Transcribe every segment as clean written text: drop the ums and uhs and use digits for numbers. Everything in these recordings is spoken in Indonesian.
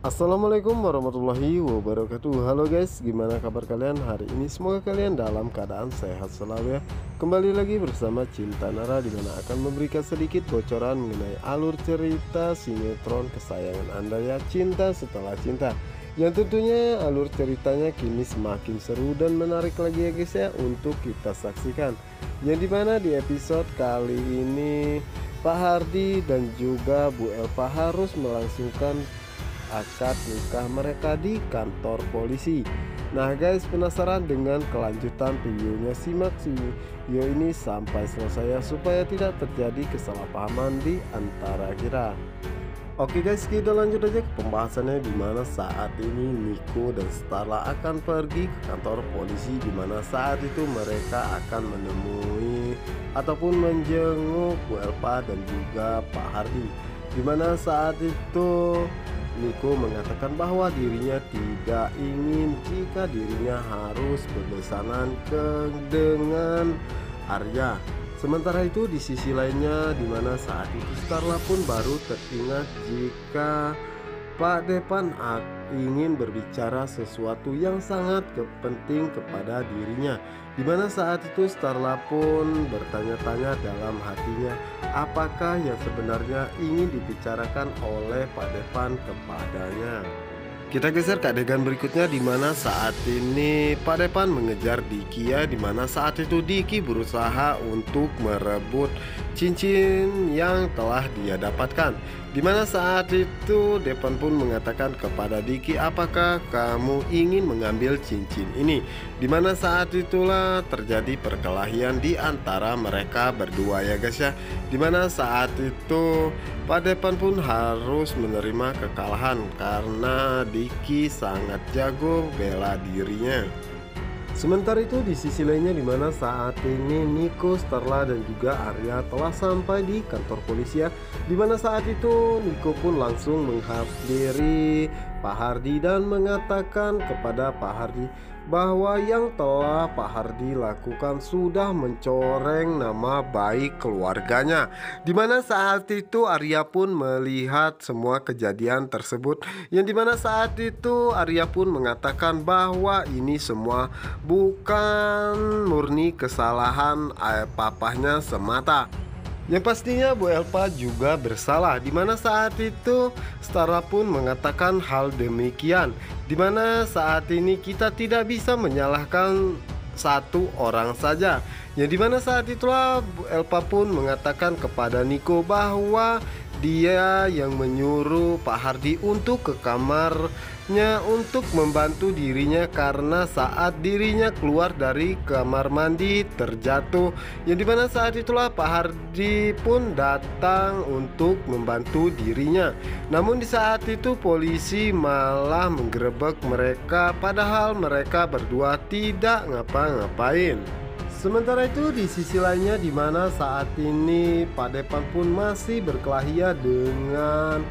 Assalamualaikum warahmatullahi wabarakatuh. Halo guys, gimana kabar kalian hari ini? Semoga kalian dalam keadaan sehat selalu ya. Kembali lagi bersama Cinta Nara, dimana akan memberikan sedikit bocoran mengenai alur cerita sinetron kesayangan Anda ya, Cinta Setelah Cinta. Yang tentunya alur ceritanya kini semakin seru dan menarik lagi ya guys ya, untuk kita saksikan. Yang dimana di episode kali ini Pak Hardi dan juga Bu Elva harus melangsungkan akad nikah mereka di kantor polisi. Nah guys, penasaran dengan kelanjutan videonya? Simak video ini sampai selesai ya, supaya tidak terjadi kesalahpahaman di antara kita. Oke guys, kita lanjut aja ke pembahasannya, dimana saat ini Niko dan Starla akan pergi ke kantor polisi, dimana saat itu mereka akan menemui ataupun menjenguk Bu Elva dan juga Pak Hardi. Dimana saat itu Niko mengatakan bahwa dirinya tidak ingin jika dirinya harus berbesanan dengan Arya. Sementara itu di sisi lainnya, dimana saat itu Starla pun baru teringat jika Pak Depan ingin berbicara sesuatu yang sangat penting kepada dirinya. Dimana saat itu Starla pun bertanya-tanya dalam hatinya, apakah yang sebenarnya ingin dibicarakan oleh Pak Depan kepadanya. Kita geser ke adegan berikutnya, dimana saat ini Pak Depan mengejar Diki ya, dimana saat itu Diki berusaha untuk merebut cincin yang telah dia dapatkan. Dimana saat itu Depan pun mengatakan kepada Diki, apakah kamu ingin mengambil cincin ini? Dimana saat itulah terjadi perkelahian di antara mereka berdua ya guys ya. Dimana saat itu Pak Depan pun harus menerima kekalahan karena Diki sangat jago bela dirinya. Sementara itu di sisi lainnya, dimana saat ini Niko, Starla dan juga Arya telah sampai di kantor polisi ya. Dimana saat itu Niko pun langsung menghampiri Pak Hardi dan mengatakan kepada Pak Hardi bahwa yang telah Pak Hardi lakukan sudah mencoreng nama baik keluarganya. Dimana saat itu Arya pun melihat semua kejadian tersebut, yang dimana saat itu Arya pun mengatakan bahwa ini semua bukan murni kesalahan papahnya semata. Yang pastinya Bu Elva juga bersalah. Dimana saat itu Starla pun mengatakan hal demikian. Dimana saat ini kita tidak bisa menyalahkan satu orang saja. Yang dimana saat itulah Bu Elva pun mengatakan kepada Niko bahwa dia yang menyuruh Pak Hardi untuk ke kamarnya untuk membantu dirinya, karena saat dirinya keluar dari kamar mandi terjatuh. Yang dimana saat itulah Pak Hardi pun datang untuk membantu dirinya. Namun di saat itu polisi malah menggerebek mereka, padahal mereka berdua tidak ngapa-ngapain. Sementara itu di sisi lainnya, dimana saat ini Pak Depan pun masih berkelahi dengan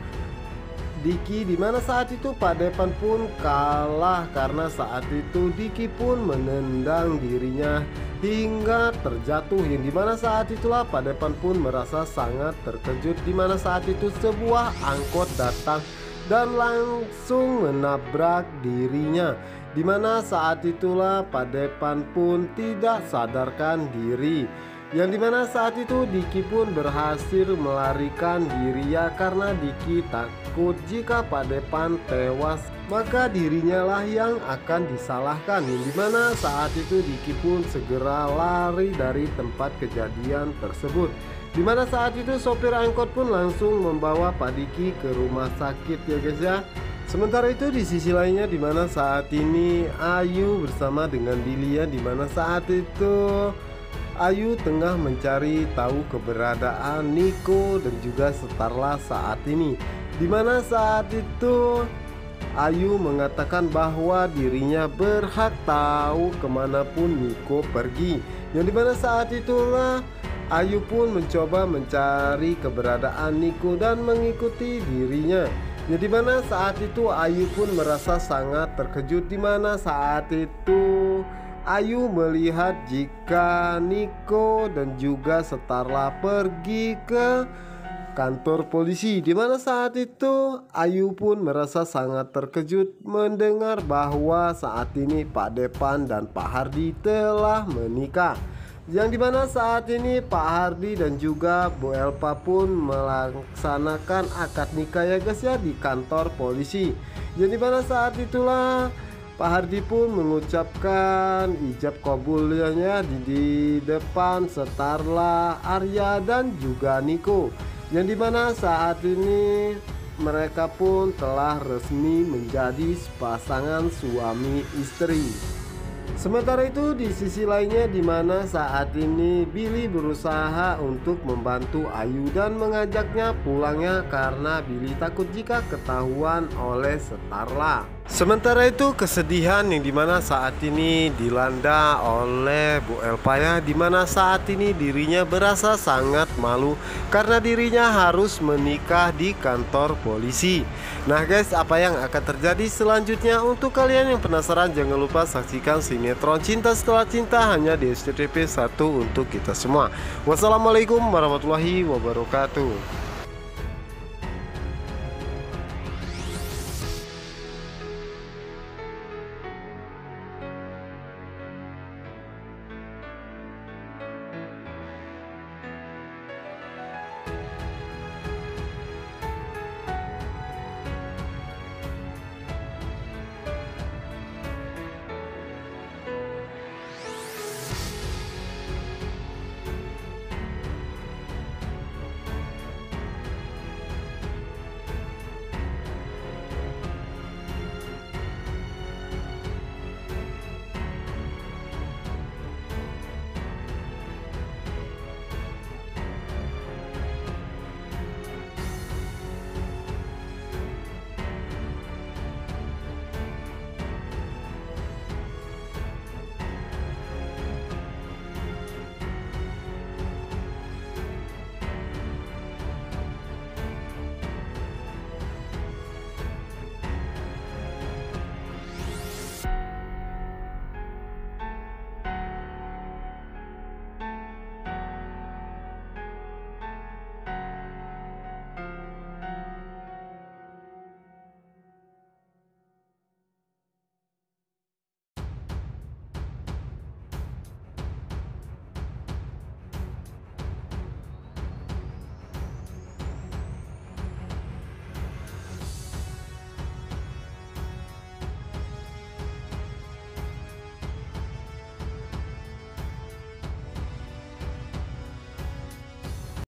Diki, dimana saat itu Pak Depan pun kalah karena saat itu Diki pun menendang dirinya hingga terjatuh. Yang dimana saat itulah Pak Depan pun merasa sangat terkejut, dimana saat itu sebuah angkot datang dan langsung menabrak dirinya. Dimana saat itulah Pak Depan pun tidak sadarkan diri. Yang dimana saat itu Diki pun berhasil melarikan diri ya, karena Diki takut jika Pak Depan tewas maka dirinya lah yang akan disalahkan. Yang dimana saat itu Diki pun segera lari dari tempat kejadian tersebut. Dimana saat itu sopir angkot pun langsung membawa Pak Diki ke rumah sakit ya guys ya. Sementara itu di sisi lainnya, dimana saat ini Ayu bersama dengan Dilia, dimana saat itu Ayu tengah mencari tahu keberadaan Niko dan juga Starla saat ini. Dimana saat itu Ayu mengatakan bahwa dirinya berhak tahu kemanapun Niko pergi. Yang dimana saat itulah Ayu pun mencoba mencari keberadaan Niko dan mengikuti dirinya. Yang dimana saat itu Ayu pun merasa sangat terkejut, dimana saat itu Ayu melihat jika Niko dan juga Starla pergi ke kantor polisi, di mana saat itu Ayu pun merasa sangat terkejut mendengar bahwa saat ini Pak Depan dan Pak Hardi telah menikah. Yang dimana saat ini Pak Hardi dan juga Bu Elpa pun melaksanakan akad nikah ya guys ya di kantor polisi. Yang dimana saat itulah Pak Hardi pun mengucapkan ijab kabulnya di depan Setarla, Arya dan juga Niko. Yang dimana saat ini mereka pun telah resmi menjadi pasangan suami istri. Sementara itu di sisi lainnya di mana saat ini Billy berusaha untuk membantu Ayu dan mengajaknya pulangnya karena Billy takut jika ketahuan oleh Setarla. Sementara itu kesedihan yang dimana saat ini dilanda oleh Bu Elpa ya, dimana saat ini dirinya berasa sangat malu karena dirinya harus menikah di kantor polisi. Nah guys, apa yang akan terjadi selanjutnya? Untuk kalian yang penasaran jangan lupa saksikan sinetron Cinta Setelah Cinta hanya di SCTV 1 untuk kita semua. Wassalamualaikum warahmatullahi wabarakatuh.